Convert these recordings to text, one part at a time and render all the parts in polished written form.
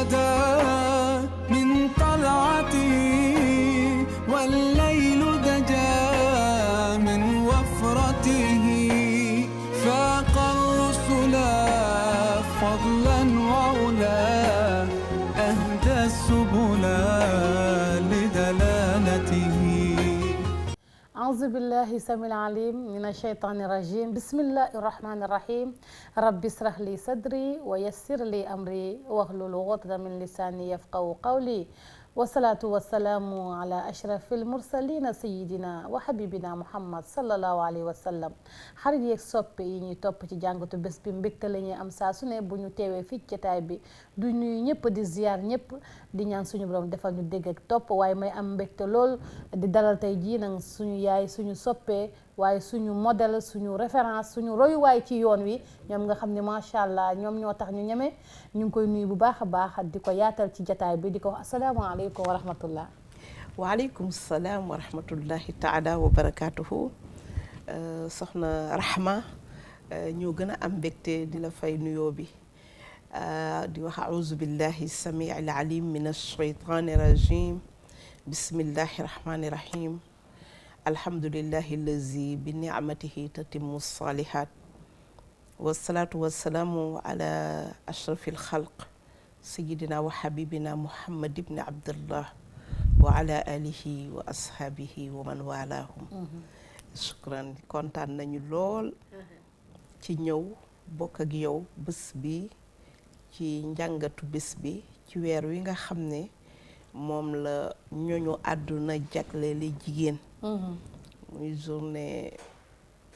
بدا من طلعته والليل دجا من وفرته فاق الرسل فضلا وعلا أهدى السبل لدلالته. أعوذ بالله السميع العليم من الشيطان الرجيم. بسم الله الرحمن الرحيم. رب اشرح لي صدري ويسر لي أمري واحلل عقدة من لساني يفقهوا قولي والصلاة والسلام على أشرف المرسلين سيدنا وحبيبنا محمد صلى الله عليه وسلم. xarit yeeg soppe yi ñuy topp ci jàngatu bés bi mbégte la ñuy am saa su ne bu ñu teewee fii ci jotaay bi du nuyu ñëpp di ziar ñëpp di ñaan suñu borom defal ñu dégg ak topp waaye may am mbégte lool di dalal tey jii nag suñu yaay suñu soppee waaye suñu modèle suñu référence suñu royuwaay ci yoon wi ñoom nga xam ne macha allah ñoom ñoo tax ñu ñeme ñu ngi koy nuyu bu baax a baax di ko yaatal ci jotaay bi di ko wax asalaamaaleykum wa rahmatullah. waaleykum salaam wa rahmatullahi taala wa barakaatuhu. soxna Rahma ñoo gën a am mbégte di la fay nuyoo bi di wax auzu billahi samii al alim min alshaytani rajim bismillahi rahmani rahim alhamdulillahi allazi bi nicmatihi tatimmu salihat wasalaatu wasalaamu ala ashrafi alxalq sayidina wa habibina muhammad ibni abdullah wa ala alihi wa ashaabihi wa man walahum. shukran kontaan nañu lool ci ñëw bokk ak yow bés bi ci njàngatu bés bi ci weer wi nga xam ne moom la ñooñu àdduna jagleeli jigéen muy journée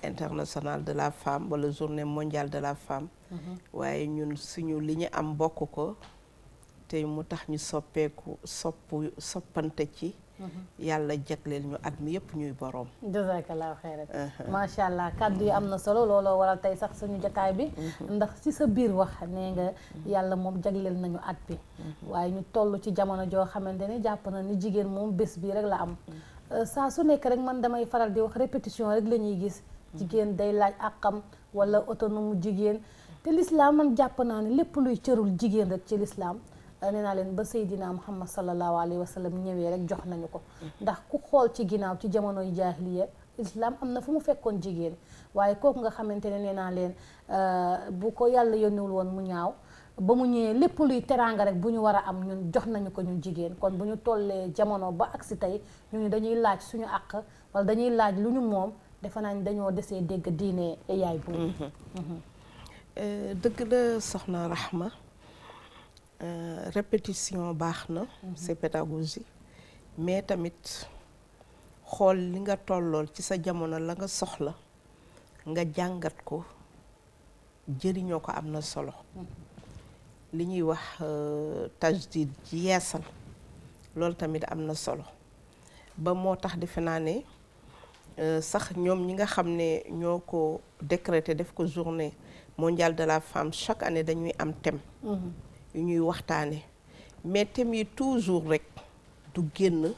internationale de la femme wala journée mondiale de la femme waaye ñun suñu li ñu am bokk ko te mu tax ñu soppante ci yàlla jagleel ñu at mi yëpp ñuy boroom. jazakallahu xeyran. macha allah kàddu yi am na solo looloo waral tey sax suñu jotaay bi. ndax ci sa biir wax nee nga yàlla moom jagleel nañu at bi. waaye ñu toll ci jamono joo xamante ne jàpp na ni jigéen moom bés bii rek la am. saa su nekk rek man damay faral di wax répétition rek la ñuy gis. jigéen day laaj àqam wala autonome jigéen te l'islam man jàpp naa ne lépp luy cërul jigéen rek ci l'islam. nee naa leen ba Seydina Muhammad sallallahu alayhi wa sallam ñëwee rek jox nañu ko ndax ku xool ci ginnaaw ci jamonoy jaahiliya islam am na fu mu fekkoon jigéen waaye kooku nga xamante ne nee naa leen bu ko yàlla yónniwul woon mu ñaaw ba mu ñëwee lépp luy teraanga rek bu ñu war a am ñun jox nañu ko ñun jigéen kon bu ñu tollee jamono ba agsi tey ñu dañuy laaj suñu àq wala dañuy laaj lu ñu moom defe naa ni dañoo desee dégg diine yaay bu dëgg la soxna Rahma. Répétition baax na c'est pédagogie mais tamit xool li nga tollool ci sa jamono la nga soxla nga jàngat ko jëriñoo ko am na solo li ñuy wax tajdid ci yeesal loolu tamit am na solo ba moo tax defe naa ne sax ñoom ñi nga xam ne ñoo ko décrété def ko journée mondiale de la femme chaque année dañuy am thème yu ñuy waxtaane mais thème yi toujours rek du génn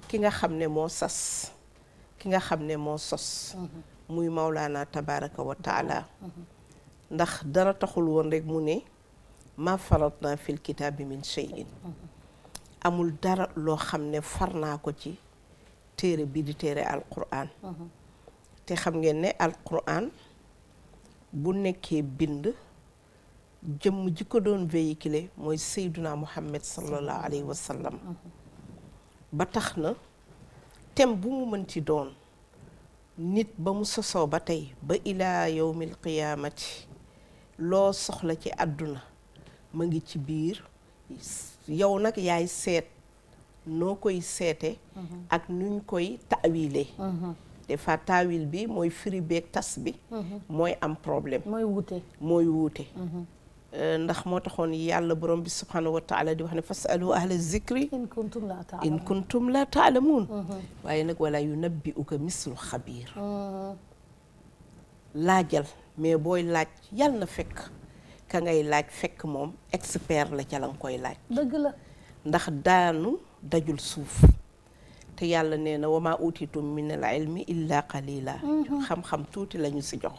ki nga xam ne moo sas ki nga xam ne moo sos muy Mawlaana tabaraka wa taala ndax dara taxul woon rek mu ne ma faratna fil kitaabi min shay'in amul dara loo xam ne far naa ko ci téere bi di téere alquran te xam ngeen ne alquran bu nekkee bind jëmm ji ko doon véhiculé mooy Seyduna Muhammad sallallahu alayhi wa sallam ba tax na thème bu mu mënti doon nit ba mu sosoo ba tey ba ilaa yawmil qiyaamati loo soxla ci àdduna ma ngi ci biir yow nag yaay seet noo koy seete ak nuñ koy taawile des fois taawil bi mooy firi beeg tas bi mooy am problème mooy wuute ndax moo taxoon yàlla borom bi subhanahu wa taala di wax ne fasalu ahla zikri in kuntum la taalamuun waaye nag wala yunabbi'uka mislu xabiir laajal mais booy laaj yàlla na fekk ka ngay laaj fekk moom expert la ca la nga koy laaj dëgg la ndax daanu dajul suuf te yàlla nee na wa maa utiitum min al ilmi illa qalila xam-xam tuuti lañu si jox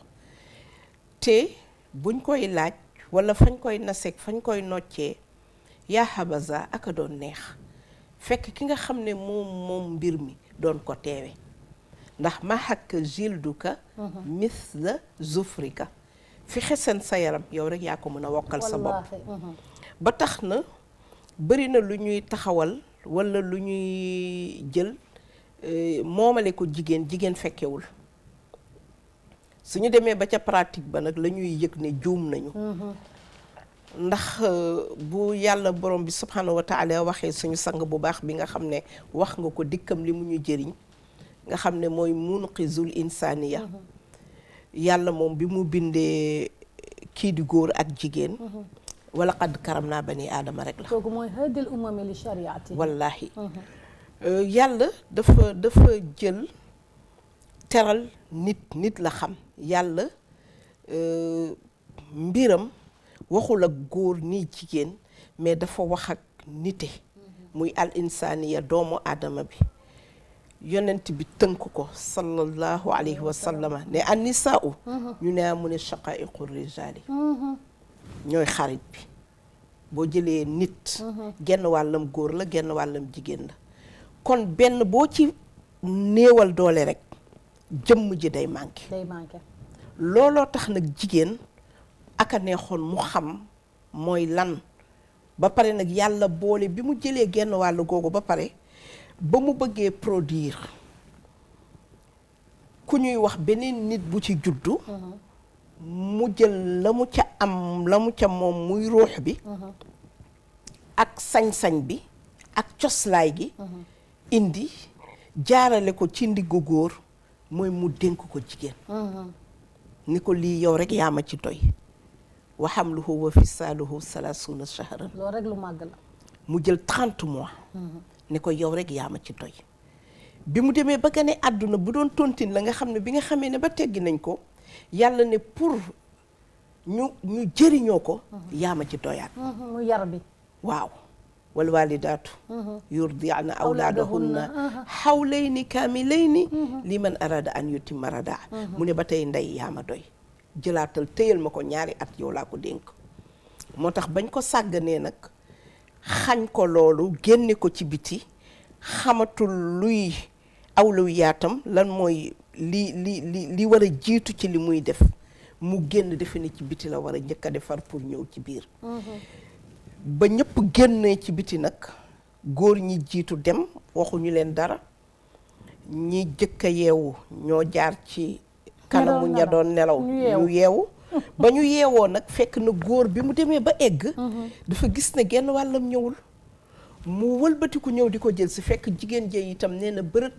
te buñ koy laaj wala fañ koy naseeg fañ koy noccee yaa habaza aka doon neex fekk ki nga xam ne moom mbir mi doon ko teewe ndax ma xakk jilduka misla zufrika fi xesen sa yaram yow rek yaa ko mën a wokkal sa bopp ba tax na bëri na lu ñuy taxawal walla lu ñuy jël moomale ko jigéen fekkewul suñu demee ba ca pratique ba nag la ñuy yëg ne juum nañu ndax bu yàlla borom bi subhanahu wa taala waxee suñu sang bu baax bi nga xam ne wax nga ko dikkam li mu ñu jëriñ nga xam ne mooy munqizul insaniya yàlla moom bi mu bindee kii di góor ak jigéen wala qad karam naa bani aadama rek la kooku mooy hadil umami li shariati wallahi yàlla dafa jël teral nit la xam yàlla mbiram waxul ak góor ni jigéen mais dafa wax ak nite muy al insaniya doomu aadama bi yonent bi tënk ko sallallahu alayhi wa sallama ne an nisaa'u ñu ne mu ne shaqaa'iqu rijaali ñooy xarit bi boo jëlee nit genn wàllam góor la genn wàllam jigéen la kon benn boo ci néewal doole rek jëmm ji day manqué looloo tax nag jigéen aka neexoon mu xam mooy lan ba pare nag yàlla boole bi mu jëlee genn wàll googu ba pare ba mu bëggee produire ku ñuy wax beneen nit bu ci juddu mu jël la mu ca am la mu ca moom muy ruux bi ak sañ-sañ bi ak coslaay gi indi jaarale ko ci ndiggu góor mooy mu dénk ko jigéen ni ko lii yow rek yaa ma ci doy wa hamluhu wa fisaaluhu 30 shahran loolu rek lu màgg la mu jël 30 mois ni ko yow rek yaa ma ci doy bi mu demee ba gane àdduna bu doon tontine la nga xam ne bi nga xamee ne ba teggi nañ ko yàlla ne pour ñu jëriñoo ko yaa ma ci doyaat mu yar bi waaw wal walidaatu yurdi'na awlaadahunna hawlayni kaamilayni liman arada an yutimma radaa mu ne ba tey ndey yaa ma doy jëlaatal téyal ma ko ñaari at yow laa ko dénk moo tax bañ ko sàgganee nag xañ ko loolu génne ko ci biti xamatul luy awlawiyaatam lan mooy li war a jiitu ci li muy def mu génn defe ne ci biti la war a njëkk a defar pour ñëw ci biir ba ñëpp génnee ci biti nag góor ñi jiitu dem waxuñu leen dara ñi jëkk a yeewu ñoo jaar ci kanamu ña doon nelaw ñu yeewu ba ñu yeewoo nag fekk na góor bi mu demee ba egg dafa gis ne genn wàllam ñëwul mu wëlbatiku ñëw di ko jël si fekk jigéen jee itam nee na bërët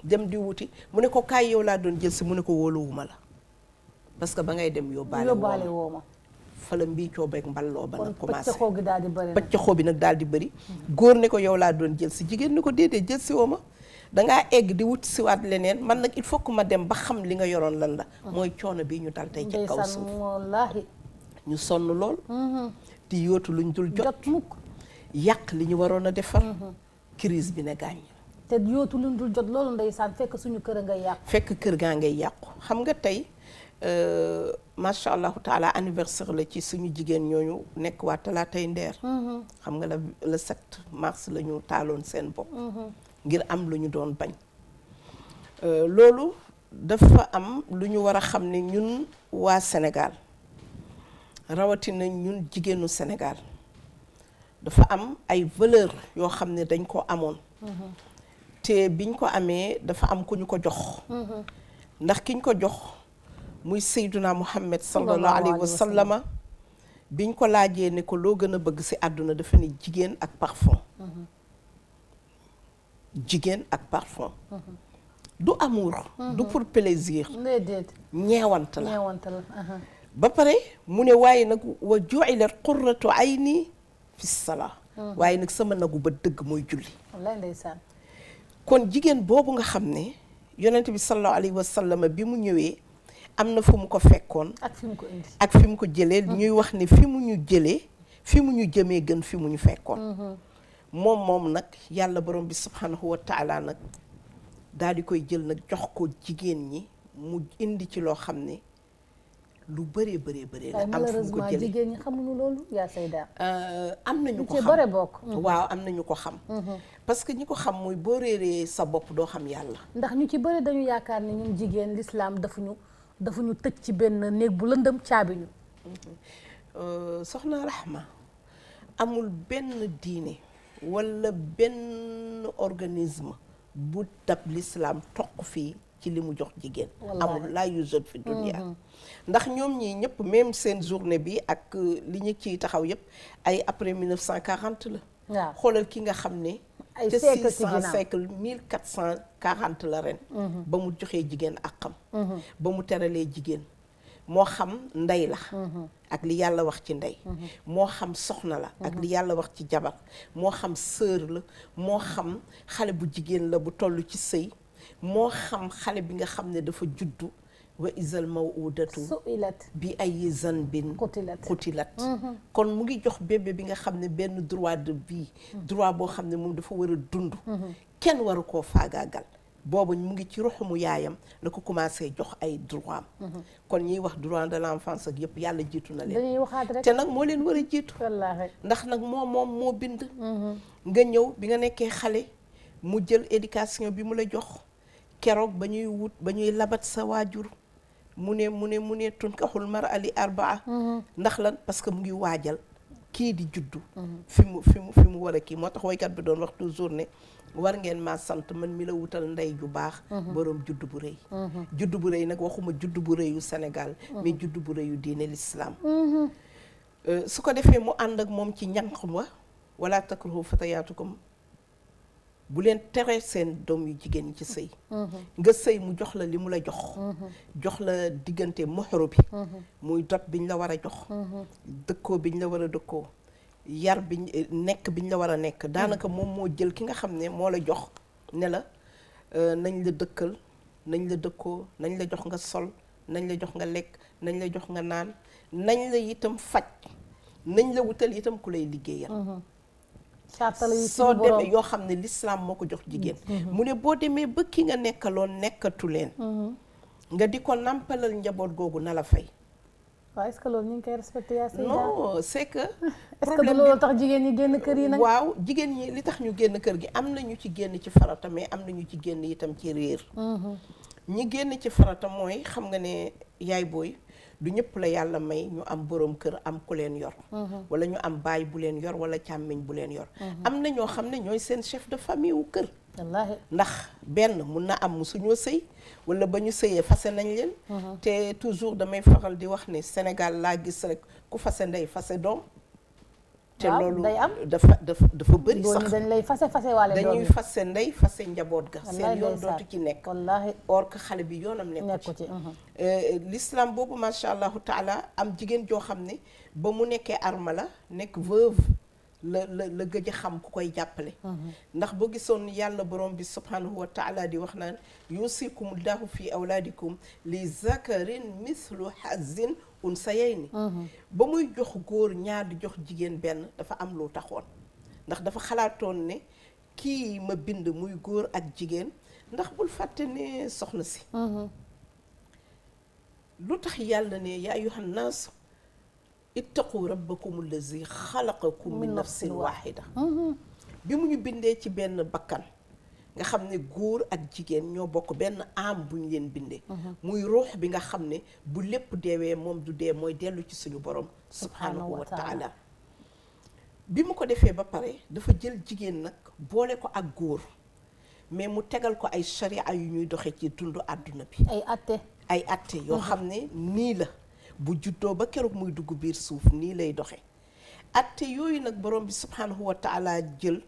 dem di wuti mu ne ko kaay yow laa doon jël si mu ne ko wóoluwuma la parce que ba ngay dem yóbbaale woo ma fa la mbiicoo beeg mballoo ba nag commencé pëccaxoo bi nag daal di bëri góor ne ko yow laa doon jël si jigéen ne ko déedéet jël si woo ma dangaa egg di wut siwaat leneen man nag il faut que ma dem ba xam li nga yoroon lan la mooy coono bi ñu dal tey ci kaw suuf ñu sonn lool di yóotu luñ dul jot yàq li ñu waroon a defar crise bi ne gaañ te yóotu luñ dul jot loolu ndeysaan fekk suñu kër a ngay yàqu fekk kër gaa ngay yàqu xam nga tey macha allahu taala anniversaire la ci suñu jigéen ñooñu nekk waa Talaatay Ndeer xam nga le 7 mars la ñu taaloon seen bopp ngir am lu ñu doon bañ loolu dafa am lu ñu war a xam ne ñun waa Sénégal rawatina ñun jigéenu Sénégal dafa am ay valeur yoo xam ne dañ ko amoon te biñ ko amee dafa am ku ñu ko jox ndax kiñ ko jox muy Seyduna Muhammad sallallahu alayhi wa sallama biñ ko laajee ne ko loo gën a bëgg ci àdduna dafa ne jigéen ak parfum jigéen ak parfum du amour du pour plaisir ñeewant la ba pare mu ne waaye nag wa ju'ilat qurratu ayni fi salaa waaye nag sama nagu ba dëgg mooy julli wallaay ndeysaan kon jigéen boobu nga xam ne yonent bi sallallahu alayhi wa sallam bi mu ñëwee am na fu mu ko fekkoon ak fi mu ko indi ak fi mu ko jëlee ñuy wax ne fi mu ñu jëlee fi mu ñu jëmee gën fi mu ñu fekkoon moom nag yàlla borom bi subhanahu wa taala nag daal di koy jël nag jox ko jigéen ñi mu indi ci loo xam ne lu bëree bëree la. am fu mu ko malheureusement jigéen ñi xamuñu loolu yaa Seyda. am nañu ko ci xam bare bokk. waaw am nañu ko xam. parce que ñi ko xam mooy boo réeree sa bopp doo xam yàlla. ndax ñu ci bëri dañu yaakaar ni ñun jigéen l'islam dafa ñu tëj ci benn néeg bu lëndëm caabi ñu. soxna Rahma amul benn diine walla benn organisme bu dab l'islam toq fii ci li mu jox jigéen. amul laa yujad fi dunia. ndax ñoom ñii ñëpp même seen journée bi ak li ñu ciy taxaw yëpp ay après 1940 la. waaw xoolal ki nga xam ne. ay te siècle 600 siècle 1440 la ren. ba mu joxee jigéen àqam. ba mu teralee jigéen. moo xam ndey la. ak li yàlla wax ci ndey. moo xam soxna la. ak li yàlla wax ci jabar. moo xam sœur la. moo xam xale bu jigéen la bu toll ci sëy. moo xam xale bi nga xam ne dafa juddu. wa izal mawudatu su'ilat bi ay zanbin qutilat kon mu ngi jox bébé bi nga xam ne benn droit de vie. droit boo xam ne moom dafa war a dund. kenn waru koo faagaagal. boobu mu ngi ci ruxumu yaayam la ko commencé jox ay droit am. kon ñiy wax droit de l'enfance ak yëpp yàlla jiitu na leen. dañuy waxaat rek te nag moo leen war a jiitu. wallaahi ndax nag moom moo bind. nga ñëw bi nga nekkee xale mu jël éducation bi mu la jox keroog ba ñuy labat sa waajur. mu ne tunkaxul mar ali arbaa. ndax lan parce que mu ngi waajal kii di juddu. fi mu war a kii moo tax waykat bi doon wax toujours ne war ngeen ma sant man mi la wutal ndey ju baax. boroom juddu bu rëy. juddu bu rëy nag waxuma juddu bu rëyu Sénégal. mais juddu bu rëyu diine l'islam. su ko defee mu ànd ak moom ci ñànq wa wala takruhu fatayaatukum bu leen tere seen doom yu jigéen ñi ci sëy. nga sëy mu jox la li mu la jox. jox la diggante muhru bi. muy dot biñ la war a jox. dëkkoo biñ la war a dëkkoo. yar biñ nekk biñ la war a nekk. daanaka moom moo jël ki nga xam ne moo la jox ne la nañ la dëkkal nañ la dëkkoo nañ la jox nga sol nañ la jox nga lekk nañ la jox nga naan nañ la itam faj nañ la wutal itam ku lay liggéeyal. soo demee yoo xam ne l'islam moo ko jox jigéen. mu ne boo demee ba ki nga nekkaloon nekkatu leen. nga di ko nampalal njaboot googu na la fay. waaw est-ce que loolu ñu ngi koy respecté yaa Seyda. non c'est que. problème loolu tax jigéen ñi génn kër yi nag. waaw jigéen ñi li tax ñu génn kër gi am na ñu ci génn ci farata mais am na ñu ci génn itam ci réer. ñi génn ci farata mooy xam nga ne yaay booy. du ñëpp la yàlla may ñu am boroom kër am ku leen yor. wala ñu am baay bu leen yor wala càmmiñ bu leen yor. am na ñoo xam ne ñooy seen chef de famille wu kër. wallaahi ndax benn mun na am musuñoo sëy wala ba ñu sëyee fase nañ leen. te toujours damay faral di wax ne Sénégal laa gis rek ku fase ndey fase doom. te loolu dafa bëri sax dañ lay fase waale doom dañuy fase ndey fase njaboot ga. seen yoon ndeysaan dootu ci nekk. wallaahi or que xale bi yoonam nekku ci. l'islam boobu macha allahu taala am jigéen joo xam ne ba mu nekkee arma la nekk veuve la gëj a xam ku koy jàppale. ndax boo gisoon yàlla borom bi subhanahu wa taala di wax naan yusikumullahu fi awlaadikum li zakarin mithlu hazin unsayayni. ba muy jox góor ñaar di jox jigéen benn dafa am lu taxoon ndax dafa xalaatoon ne kii ma bind muy góor ak jigéen ndax bul fàtte ne soxna si. lu tax yàlla ne yaa ayyuhan naas ittaqu rabbakum allazi xalaqakum min nafsin waahida. bi mu ñu bindee ci benn bakkan nga xam ne góor ak jigéen ñoo bokk benn am bu ñu leen bindee. muy ruux bi nga xam ne bu lépp deewee moom du dee mooy dellu ci suñu borom subhanahu wa taala. bi mu ko defee ba pare dafa jël jigéen nag boole ko ak góor mais mu tegal ko ay sharia yu ñuy doxe ci dundu àdduna bi. ay atte yoo xam ne nii la bu juddoo ba keroog muy dugg biir suuf nii lay doxe atte yooyu nag borom bi subhanahu wa taala jël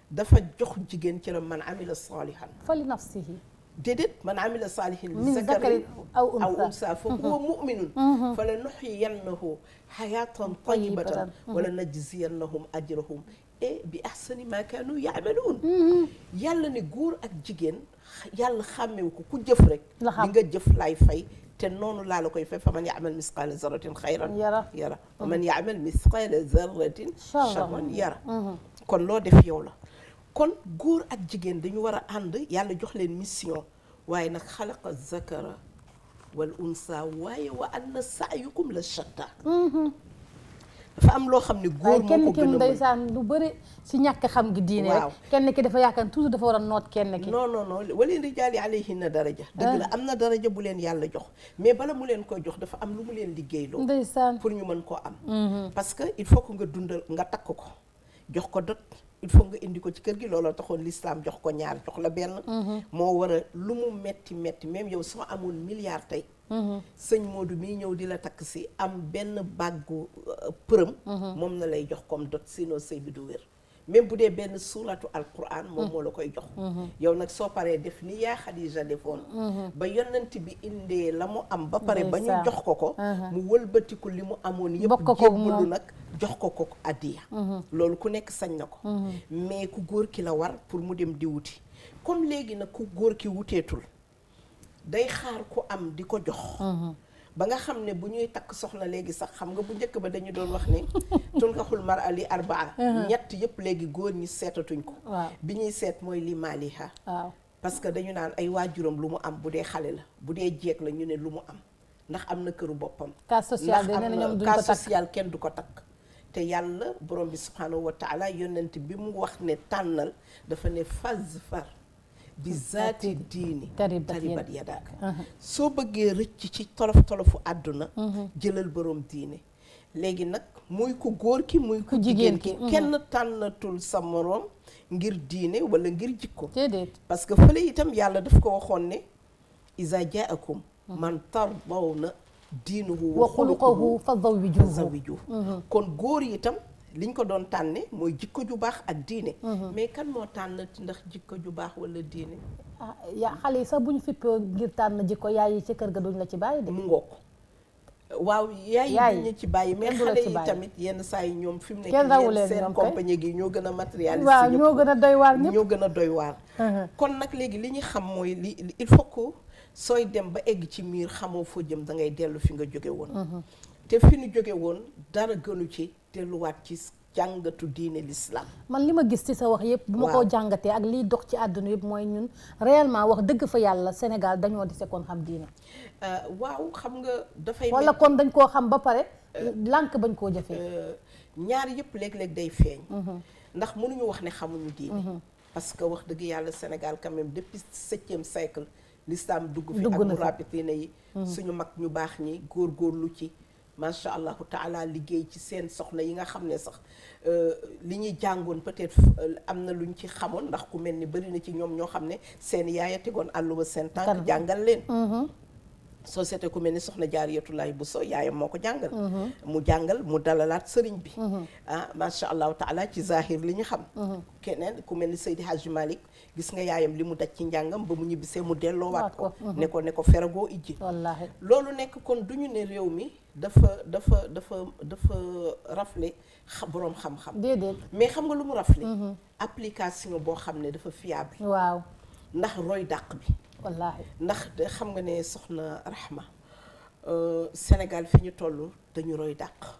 dafa jox jigéen ci la man amila salihan fa li nafsihi déedéet man amila salihin min zakarin aw unsa fa huwa mu'minun fa la nuhyiyannahu hayatan tayyibatan wala najziyannahum ajrahum bi ahsani ma kaanu ya'maluun. yàlla ne góor ak jigéen yàlla xàmmewu ko ku jëf rek li nga jëf laay fay te noonu laa la koy fay fa man ya'mal misqaala zarratin xayran yara wa man ya'mal misqaala zarratin sharran yara. kon loo def yow la. kon góor ak jigéen dañu war a ànd yàlla jox leen mission waaye nag xalaqa zakara wal unsa waaye wa anna sa'yukum la shatta dafa am loo xam ne góor moo ko gën a mën. kenn ki ndeysaan lu bëri si ñàkk xam gi diine rek. kenn ki dafa yaakaar toujours dafa war a noot kenn ki. non wali rijaali alayhinna daraja. dëgg la am na daraja bu leen yàlla jox mais bala mu leen koy jox dafa am lu mu leen liggéeyloo. ndeysaan pour ñu mën koo am. parce que il faut que nga dundal nga takk ko jox ko dot. il faut nga indi ko ci kër gi looloo taxoon l'islam jox ko ñaar jox la benn. moo war a lu mu metti même yow soo amoon milliard tey. sëñ Modou mii ñëw di la takk si am benn bàggu përëm. moom na lay jox comme dot sinon sëy bi du wér. même bu dee benn suuratu alquran moom moo la koy jox. yow nag soo paree def ni yaa Xadija defoon. ba yonent bi indee la mu am. ba pare ba ñu jox ko. mu wëlbatiku li mu amoon yëpp jébbalu nag jox ko addiya. loolu ku nekk sañ na ko. mais ku góor ki la war pour mu dem di wuti comme léegi nag ku góor ki wuteetul day xaar ku am di ko jox. ba nga xam ne bu ñuy takk soxna léegi sax xam nga bu njëkk ba dañu doon wax ne tunkaxul mar'a li arbaa ñett yëpp léegi góor ñi seetatuñ ko. bi ñuy seet mooy li maaliha. parce que dañu naan ay waajuram lu mu am bu dee xale la bu dee jeeg la ñu ne lu mu am ndax am na këru boppam. cas social bi nee na ñoom duñ ko takk cas social kenn du ko takk. te yàlla borom bi subhanahu wa taala yonent bi mu wax ne tànnal dafa ne fazfar bi zaati diini taribat yadaak soo bëggee rëcc ci tolofu àdduna jëlal borom diine. léegi nag muy ku góor ki muy ku jigéen ki kenn tànnatul sa moroom ngir diine wala ngir jikko. parce que fële itam yàlla daf ko waxoon ne iza jaakum man tardawna diinuhu wa xuluquhu fa zawwijuhu. kon góor yi itam liñ ko doon tànne mooy jikko ju baax ak diine. mais kan moo tànn ci ndax jikko ju baax wala diine. yaa xale yi sax bu ñu fippoo ngir tànn jikko yaay yi ci kër ga duñ la ci bàyyi de. mu ngoog waaw yaay yi duñ la ci bàyyi mais xale yi tamit yenn saa yi ñoom fi mu nekk yéen seen compagnie gi ñoo gën a matérialiste. waaw ñoo gën a doy waar ñëpp ñoo gën a doy waar. kon nag léegi li ñu xam mooy li il faut que sooy dem ba egg ci miir xamoo foo jëm da ngay dellu fi nga jóge woon. te fi ñu jóge woon dara gënu ci delluwaat ci jàngatu diine l'islam. man li ma gis ci sa wax yëpp bu ma ko jàngatee ak liy dox ci àdduna yëpp mooy ñun réellement wax dëgg fa yàlla Sénégal dañoo dese koon xam diine. waaw xam nga dafay. wala kon dañ koo xam ba pare lànk bañ koo jëfee. ñaar yëpp léeg-léeg day feeñ. ndax mënuñu wax ne xamuñu diine. parce que wax dëgg yàlla Sénégal quand même depuis 7e siècle l'islam dugg fi ak mu rapitine yi. suñu mag ñu baax ñi góorgóorlu ci. macha allahu taala liggéey ci seen soxna yi nga xam ne sax li ñuy jàngoon peut-être am na luñ ci xamoon ndax ku mel ni bari na ci ñoom ñoo xam ne seen yaaya tegoon àlluwa seen tànk jàngal leen. société ku mel ni soxna Jaariyatullaahi Buso yaayam moo ko jàngal. mu jàngal mu dalalaat sëriñ bi. macha allahu taala ci zahir li ñu xam. keneen ku mel ni Seydi Hadji Malick gis nga yaayam li mu daj ci njàngam ba mu ñibbisee mu delloowaat ko. ne ko feragoo ijji. wallaahi loolu nekk kon du ñu ne réew mi. dafa rafle boroom xam-xam. déedéet mais xam nga lu mu rafle application boo xam ne dafa fiable. waaw ndax roy dàq bi. wallaahi ndax xam nga ne soxna Rahma Sénégal fi ñu toll dañu roy dàq.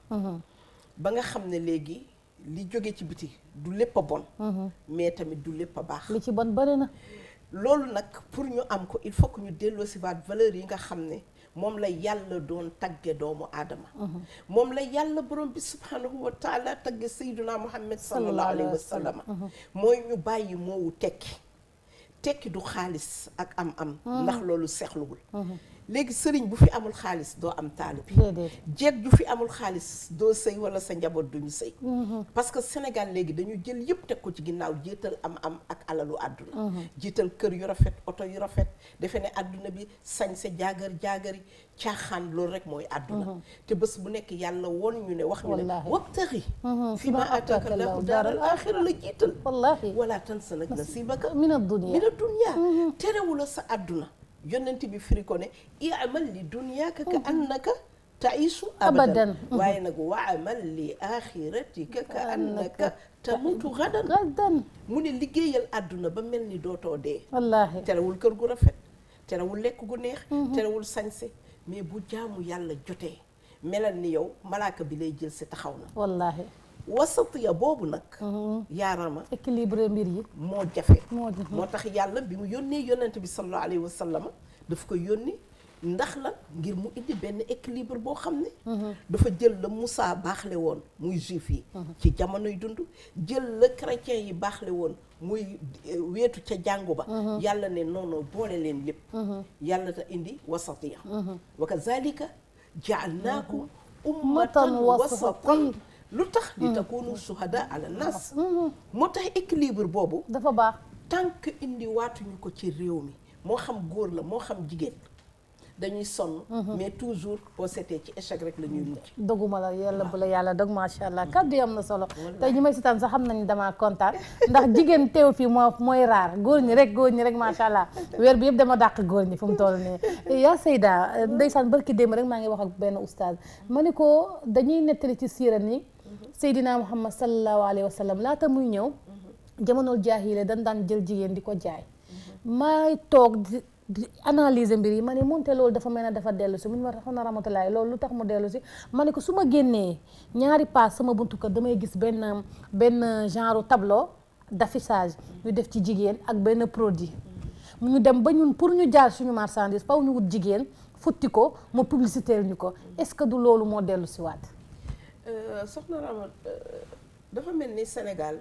ba nga xam ne léegi li jóge ci biti du lépp a bon. mais tamit du lépp a baax. li ci bon bari na. loolu nag pour ñu am ko il faut que ñu delloosiwaat valeur yi nga xam ne. moom la yàlla doon tagge doomu aadama. moom la yàlla borom bi subhanahu wa taala tagge sayyiduna Muhammad sallallahu alayhi wa sallam. mooy ñu bàyyi moowu tekki du xaalis ak am ndax loolu seexluwul. léegi sëriñ bu fi amul xaalis doo am taalibi. jeeg ju fi amul xaalis doo sëy wala sa njaboot duñu sëy. parce que Sénégal léegi dañu jël yëpp teg ko ci ginnaaw jiital am ak alalu àdduna. jiital kër yu rafet oto yu rafet defe ne àdduna bi sañse jaagari caaxaan loolu rek mooy àdduna. te bés bu nekk yàlla woon ñu ne wax ñu ne wabtaxi fi ma ataaka llaahu daaral aaxira la jiital. wala tansa nag nasiibaka mina dunya terewula sa àdduna. yonent bi firi ko ne i'mal li dunyaaka ka annaka ta'isu abadan waaye nag wa amal li axiratika ka annaka tamutu gadan mu ne liggéeyal àdduna ba mel ni dootoo dee. wallaahi terewul kër gu rafet terewul lekk gu neex. terewul sañse mais bu jaamu yàlla jotee melal ni yow malaaka bi lay jël si taxaw na. wallaahi wasatiya boobu nag. yaarama équilibre mbir yi moo jafe. moo tax yàlla bi mu yónnee yonent bi sallallahu alayhi wa sallam daf ko yónni ndax la ngir mu indi benn équilibre boo xam ne dafa jël la Moussa baaxle woon muy juif yi ci jamonoy dund jël la chrétien yi baaxle woon muy weetu ca jàngu ba yàlla ne non boole leen lépp yàlla ta indi wasatiya wa kazalika ja'alnaakum ummatan wasatan lu tax li takunu shuhada ala nas moo tax équilibre boobu dafa baax tant que indi waatuñu ko ci réew mi moo xam góor la moo xam jigéen dañuy sonn mais toujours boo seetee ci échec rek la ñuy mucc doguma la yàlla bu la yàlla dog macha allah kaddu yi am na solo tey ñi may sitaan sax xam nañu damaa kontaan ndax jigéen teew fii mooy raar góor ñi rek macha allah weer bi yëpp dama dàq góor ñi fu mu toll nii yaa Seyda ndeysaan barki démb rek maa ngi wax ak benn oustaz ma ni ko dañuy nettali ci siira ni Seydina Muhammad sallallahu alayhi wa sallam laata muy ñëw jamonool jaahile dañ daan jël jigéen di ko jaay may toog di analyser mbir yi ma ne moonte loolu dafa mel ne dafa dellu si mu ma tax na ramatulaay loolu lu tax mu dellu si ma ne ko su ma génnee ñaari paas sama buntu kër damay gis benn genre tableau d'affichage ñu def ci jigéen ak benn produit ñu dem ba ñun pour ñu jaar suñu marchandise faw ñu wut jigéen futti ko mu publicité ñu ko est-ce que du loolu moo dellu si waat soxna Ramat dafa mel ni Sénégal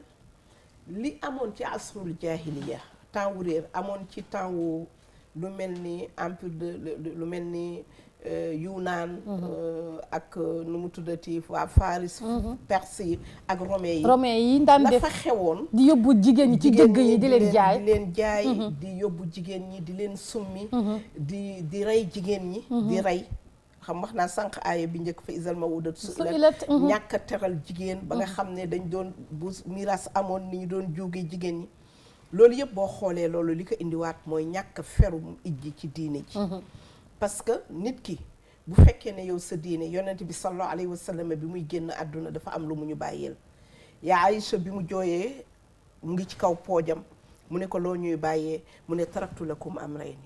li amoon ci asrul jaahiliya temps wu réer amoon ci temps wu lu mel ni empire de lu mel ni Yunaan ak nu mu tuddati waa Faris Perse yi ak romain yi daan def la fa xewoon di yóbbu jigéen ñi ci jëgg yi di leen jaay di yóbbu jigéen ñi di leen summi di rey jigéen ñi di rey xam wax naa sànq aaya bi njëkk fa isal mawudat suilat ñàkk a teral jigéen ba nga xam ne dañ doon bu miraas amoon ni ñu doon jóge jigéen ñi loolu yëpp boo xoolee loolu li ko indiwaat mooy ñàkk ferum ijji ci diine ji parce que nit ki bu fekkee ne yow sa diine yonent bi sallallahu alayhi wa sallam bi muy génn àdduna dafa am lu mu ñu bàyyeel yaa Aïcha bi mu jooyee mu ngi ci kaw poojam mu ne ko loo ñuy bàyyee mu ne taraktu lakum amrayni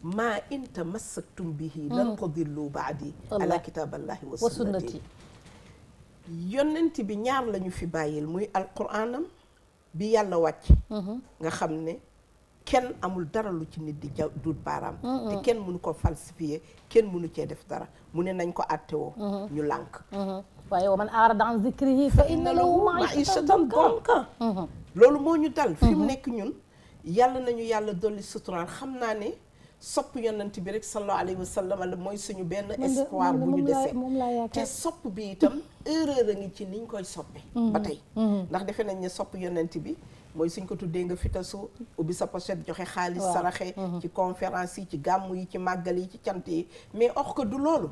maa in tamassaktum bihi lan tadillu baadi ala kitaaballahi wa sunnati yonent bi ñaar la ñu fi bàyyil muy alquraanam bi yàlla wàcc nga xam ne kenn amul dara lu ci nit di duut baaraam te kenn mënu ko falsifier kenn mënu cee def dara mu ne nañ ko àttewoo ñu lànk waaye wa man aarada an zikrihi fa inna lahu ma'ishatan danka loolu moo ñu dal fi mu nekk ñun yàlla nañu yàlla dolli suturaan xam naa ne sopp yonent bi rek sallallahu alayhi wa sallam la mooy suñu benn espoir bu ñu desee te sopp bi itam erreur a ngi ci niñ koy soppe ba tey ndax defe nañ ne sopp yonent bi mooy suñ ko tuddee nga fitasu ubbi sa pochette joxe xaalis saraxe ci conférence yi ci gàmmu yi ci màggal yi ci cant yi mais or que du loolu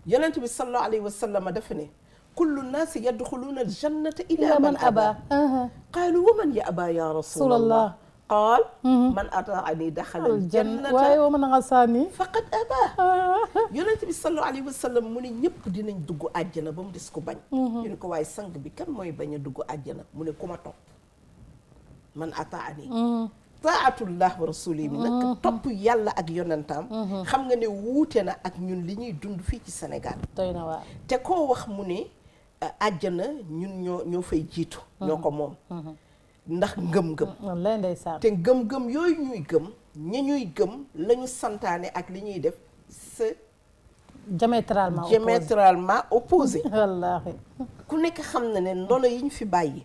yonent bi sallallahu alayhi wa sallam dafa ne kullu naasi yadxuluuna aljannata illa man aba qaalu wa man ya aba ya rasulallah qaal man ataani daxala aljannata waaye wa man asaani faqad aba yonent bi sallallahu alayhi wa sallam mu ne ñëpp dinañ dugg àjjana ba mu des ko bañ ñu ne ko waaye sang bi kan mooy bañ a dugg àjjana mu ne ku ma topp man ataani taatullah wa rasuli bi nag topp yàlla ak yonentam xam nga ne wuute na ak ñun li ñuy dund fii ci Sénégal doy na waar te koo wax mu ne àjjana ñun ñoo fay jiitu ñoo ko moom ndax ngëm-ngëm wallaay ndeysaan te ngëm-ngëm yooyu ñuy gëm ñi ñuy gëm la ñu santaane ak li ñuy def c'est diamétralement opposé wallaahi ku nekk xam na ne ndono yi ñu fi bàyyi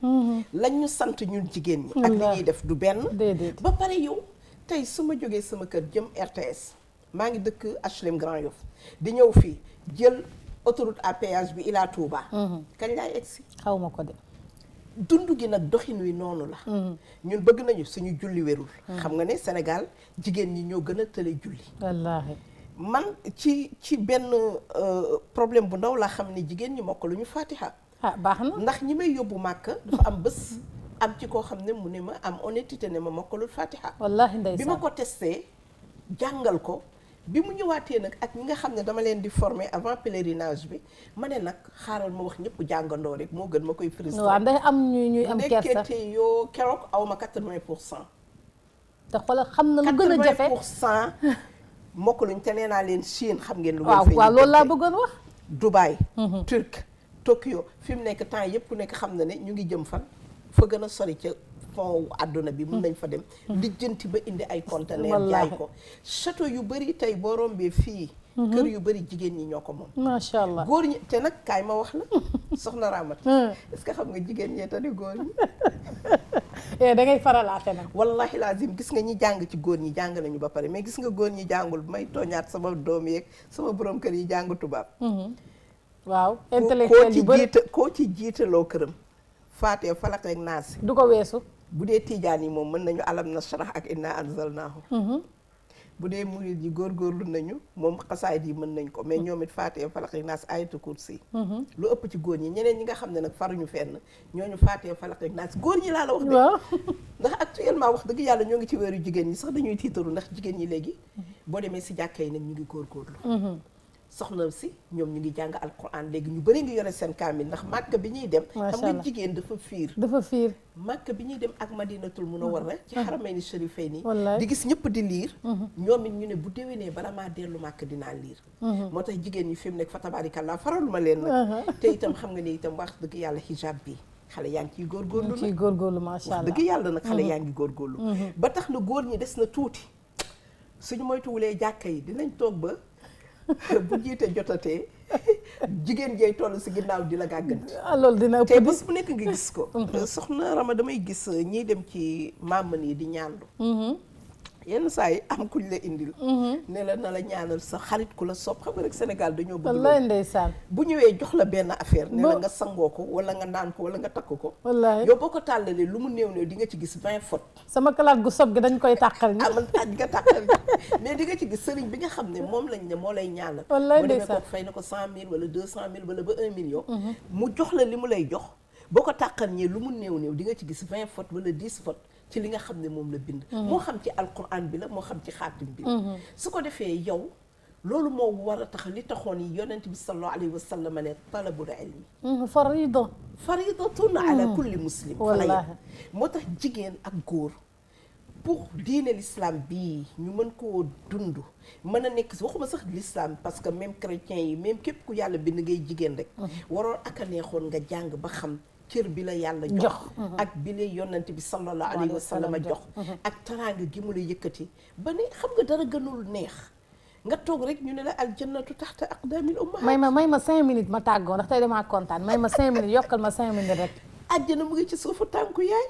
lañ ñu sant ñun jigéen ñi ak li ñuy def du benn déedéet ba pare yow tey su ma jógee sama kër jëm RTS maa ngi dëkk HLM Grand Yoff di ñëw fii jël autoroute à péage bi Ila Touba kañ laay egsi xaw ma ko de dund gi nag doxin wi noonu la ñun bëgg nañu suñu julli wérul xam nga ne Sénégal jigéen ñi ñoo gën a tële julli wallaahi man ci benn problème bu ndaw laa xam ne jigéen ñi mokk lu ñu Fatiha baax na ndax ñi may yóbbu Màkka dafa am bés am ci koo xam ne mu ne ma am honnêteté ne ma mokkalul Fatiha wallaahi ndeysaan bi ma ko testé jàngal ko bi mu ñëwaatee nag ak ñi nga xam ne dama leen di former avant pèlerinage bi ma ne nag xaaral ma wax ñëpp jàngandoo rek moo gën ma koy frustré waaw ndax am ñuy am kersa ndekkete yoo keroog aw ma 80%. te xoolal xam na lu gën a jafe 80% mokkaluñ te nee naa leen Chine xam ngeen lu waaw loolu laa bëggoon wax Dubaï Turc Tokyo fi mu nekk temps yëpp ku nekk xam na ne ñu ngi jëm fan fa gën a sori ca fond àdduna bi mun nañ fa dem lijjanti ba indi ay conteneur jaay ko château yu bëri tey boo rombee fii kër yu bëri jigéen ñi ñoo ko moom macha allah góor ñi te nag kaay ma wax la soxna Ramat est-ce que xam nga jigéen ñee tane góor ñi da ngay faralaate nag wallahi lazim gis nga ñi jàng ci góor ñi jàng nañu ba pare mais gis nga góor ñi jàngul may tooñaat sama doom yeeg sama borom kër yi jàng tubaab waaw intellectuel yu bëri koo ci jiitaloo këram faatee falaq ak naas du ko weesu bu dee tiijaan yi moom mën nañu alam nashrah ak inna anzalnaahu bu dee murid yi góorgóorlu nañu moom xasaayid yi mën nañ ko mais ñoom it faatee falaq ak naas ayatul kursi lu ëpp ci góor ñi ñeneen ñi nga xam ne nag faruñu fenn ñooñu faatee falaq ak naas góor ñi laa la wax de ndax actuellement wax dëgg yàlla ñoo ngi ci weeru jigéen ñi sax dañuy tiitaru ndax jigéen ñi léegi boo demee si jàkka yi nag ñu ngi góorgóorlu soxna si ñoom ñu ngi jàng alquran léegi ñu bëri ngi yore seen kaamil ndax màkk bi ñuy dem xam nga jigéen dafa fiir màkk bi ñuy dem ak madinatul munawwara ci xaramayni sharifayni di gis ñëpp di liir ñoom it ñu ne bu déwénee bala maa dellu màkk dinaa liir moo tax jigéen ñi fi mu nekk fa tabarakallah faraluma leen nag te itam xam nga ne itam wax dëgg yàlla hijab bi xale yaa ngi ciy góorgóorlu macha allah wax dëgg yàlla nag xale yaa ngi góorgóorlu ba tax na góor ñi des na tuuti suñu moytuwulee jàkka yi dinañ toog ba bu jiite jotatee jigéen jey toll si ginnaaw di la gàgganti loolu dina te bés bu nekk nga gis ko soxna Rama damay gis ñiy dem ci maam yi di ñaandu yenn saa yi am kuñ la indil ne la na la ñaanal sa xarit ku la sopp xam nga rek Sénégal dañoo bëgg wallaay ndeysaan bu ñëwee jox la benn affaire ne la nga sangoo ko wala nga naan ko wala nga takk ko wallaay yow boo ko tàllalee lu mu néew di nga ci gis 20 fautes sama kalaat gu sob gi dañ koy tàqal ñi aman aj nga tàqal mais di nga ci gis sëriñ bi nga xam ne moom lañ ne moo lay ñaanal wallaay boo demee ndeysaan ko fay na ko 100 000 wala 200 000 wala ba 1 million mu jox la li mu lay jox boo ko tàqal ñee lu mu néew di nga ci gis 20 fautes wala 10 fautes ci li nga xam ne moom la bind moo xam ci alquran bi la moo xam ci xaatim bi la su ko defee yow loolu moo war a tax li taxoon yi yonent bi sallallahu alayhi wa sallam ne talabul ilmi faridatun ala kulli muslim wallaahi moo tax jigéen ak góor pour diine l'islam bii ñu mën koo dund mën a nekk waxuma sax l'islam parce que même chrétiens yi même képp ku yàlla bind ngay jigéen rek waroon ak a neexoon nga jàng ba xam cër bi la yàlla jox ak bi la yonent bi sallallahu alayhi wa sallam jox ak teraanga gi mu la yëkkati ba ne xam nga dara gënul neex nga toog rek ñu ne la aljannatu taxta aqdaamil ummahaat may ma 5 minutes ma tàggoo ndax tey damaa kontaan may ma 5 minutes yokkal ma 5 minutes rek àjjana mu ngi ci suufu tànku yaay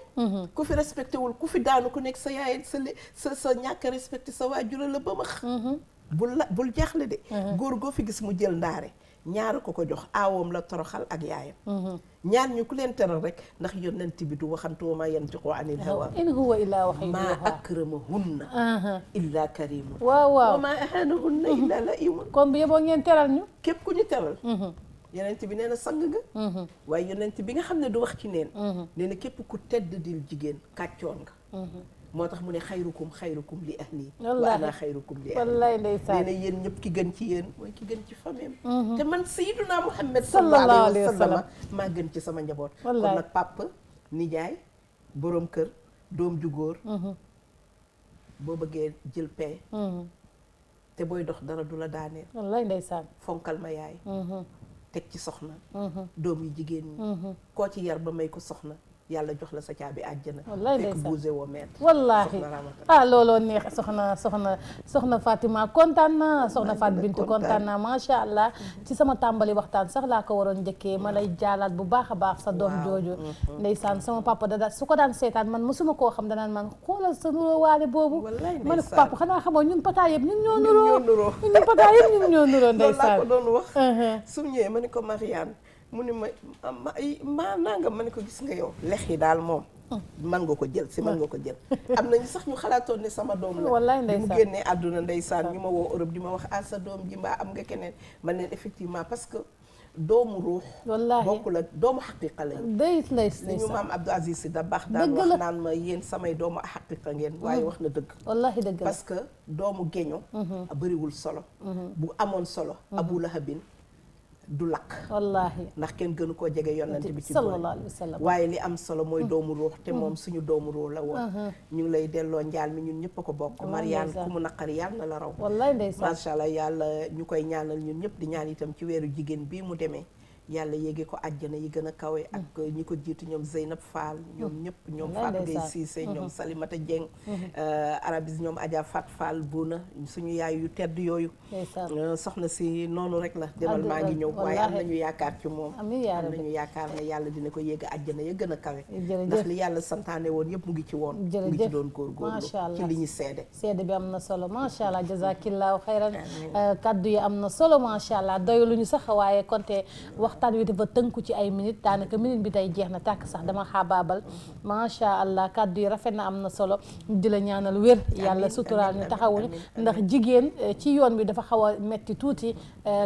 ku fi respecté wul ku fi daanu ku nekk sa yaay sa ñàkk respecté sa waajura la ba max bul jaaxle de góor goo fi gis mu jël ndaare ñaar ko jox aawoom la toroxal ak yaayam ñaar ñu ku leen teral rek ndax yonent bi du waxantu wa ma yantiqu anil hawa in huwa illa wahyun maa akramahunna illa karimun waaw wa ma ahanahunna illa laimun kon bu yeboo ngeen teral ñu képp ku ñu teral yonent bi nee na sang nga waaye yonent bi nga xam ne du wax ci neen nee na képp ku tedd dil jigéen kàccoon nga moo tax mu ne xayrukum li ahli wa ana xayrukum li ahli wallaay ndeysaan nee na yéen ñëpp ki gën ci yéen mooy ki gën ci famille te man sayyiduna Muhammad sallallahu alayhi wa sallam maa gën ci sama njaboot kon nag papa nijaay borom kër doom ju góor boo bëggee jël paix te booy dox dara du la daaneel wallaay ndeysaan fonkal ma yaay teg ci soxna doom yu jigéen ñi koo ci yar ba may ko soxna yàlla jox la sa caabi àjjana fekk bougé woo maître wallaahi looloo neex soxna Fatima kontaan naa soxna Fat Bintou kontaan naa macha allah ci sama tàmbali waxtaan sax laa ko waroon njëkkee ma lay jaalaat bu baax a baax sa doom jooju ndeysaan sama papa su ko daan seetaan man mosuma koo xam danaan man xoolal sa nuroo waale boobu ma ne ko papa xanaa xamoo ñun pata yëpp ñun ñoo nuroo ñun pata yëpp ñun ñoo nuroo ndeysaan loolu laa ko doon wax su ñëwee ma ne ko Mariane mu ne ma nanga ma ne ko gis nga yow lex yi daal moom man nga ko jël si man nga ko jël am nañu sax ñu xalaatoon ne sama doom la wallaay bi mu génnee àdduna ndeysaan ñu ma woo Europe di ma wax sa doom ji mbaa am nga keneen man leen effectivement parce que doomu ruux wallaahi bokkul ak doomu xaqiqa lañu li ñu maam Abdou Aziz Sy Dabakh daan wax naan ma yéen samay doomu xaqiqa ngeen waaye wax na dëgg wallaahi dëgg parce que doomu geño bëriwul solo bu amoon solo Abu Lahabin du lakk wallaahi ndax kenn gënu koo jege yonent bi ci sallallahu alayhi wa sallam waaye li am solo mooy doomu ruux te moom suñu doomu ruux la woon ñu ngi lay delloo njaal mi ñun ñëpp a ko bokk Mariane ku mu naqari yàlla na la raw wallaay ndeysaan macha allah yàlla ñu koy ñaanal ñun ñëpp di ñaan itam ci weeru jigéen bii mu demee yàlla yéege ko àjjana yi gën a kawe ak ñi ko jiitu ñoom Zeynab Fall ñoom ñëpp ñoom Fatou Gueye Cissé ñoom Salimata Dieng arabis ñoom Adja Fat Fall Bouna suñu yaay yu tedd yooyu soxna si noonu rek la demal maa ngi ñëw waaye am nañu yaakaar ci moom am nañu yaakaar ne yàlla dina ko yéege àjjana ya gën a kawe ndax li yàlla santaane woon yëpp mu ngi ci woon mu ngi ci doon góorgóorlu ci li ñu seede bi am na solo macha allah jazakillahu xayran kaddu yi am na solo macha allah doyuluñu sax waaye konte waxtaan wi dafa tënku ci ay minutes daanaka minute bi tey jeex na tàkk sax dama xaabaabal macha allah kaddu yi rafet na am na solo di la ñaanal wér yàlla suturaal ñu taxawuñu ndax jigéen ci yoon bi dafa xaw a metti tuuti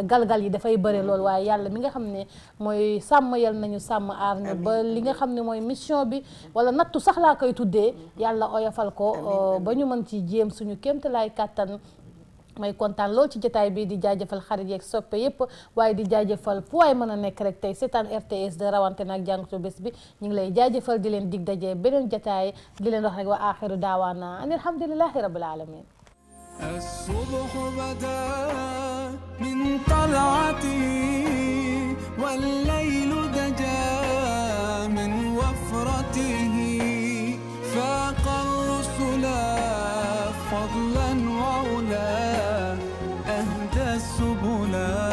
galgal yi dafay bëri lool waaye yàlla mi nga xam ne mooy sàmm yal nañu sàmm aar ñu ba li nga xam ne mooy mission bi wala nattu sax laa koy tuddee yàlla oyofal ko ba ñu mën ci jéem suñu kéemtalaay kàttan may kontaan lool ci jotaay bi di jaajëfal xarit yeeg soppe yépp waaye di jaajëfal fu waay mën a nekk rek tey seetaan RTS de rawante nag jàngatu bés bi ñu ngi lay jaajëfal di leen dig daje beneen jotaay di leen wax rek wa axiru daawaana an alhamdulillahi rabbil alamin الصبح بدا من طلعته والليل دجا من وفرته فاق الرسل فضلا وعلا أهدى السبلا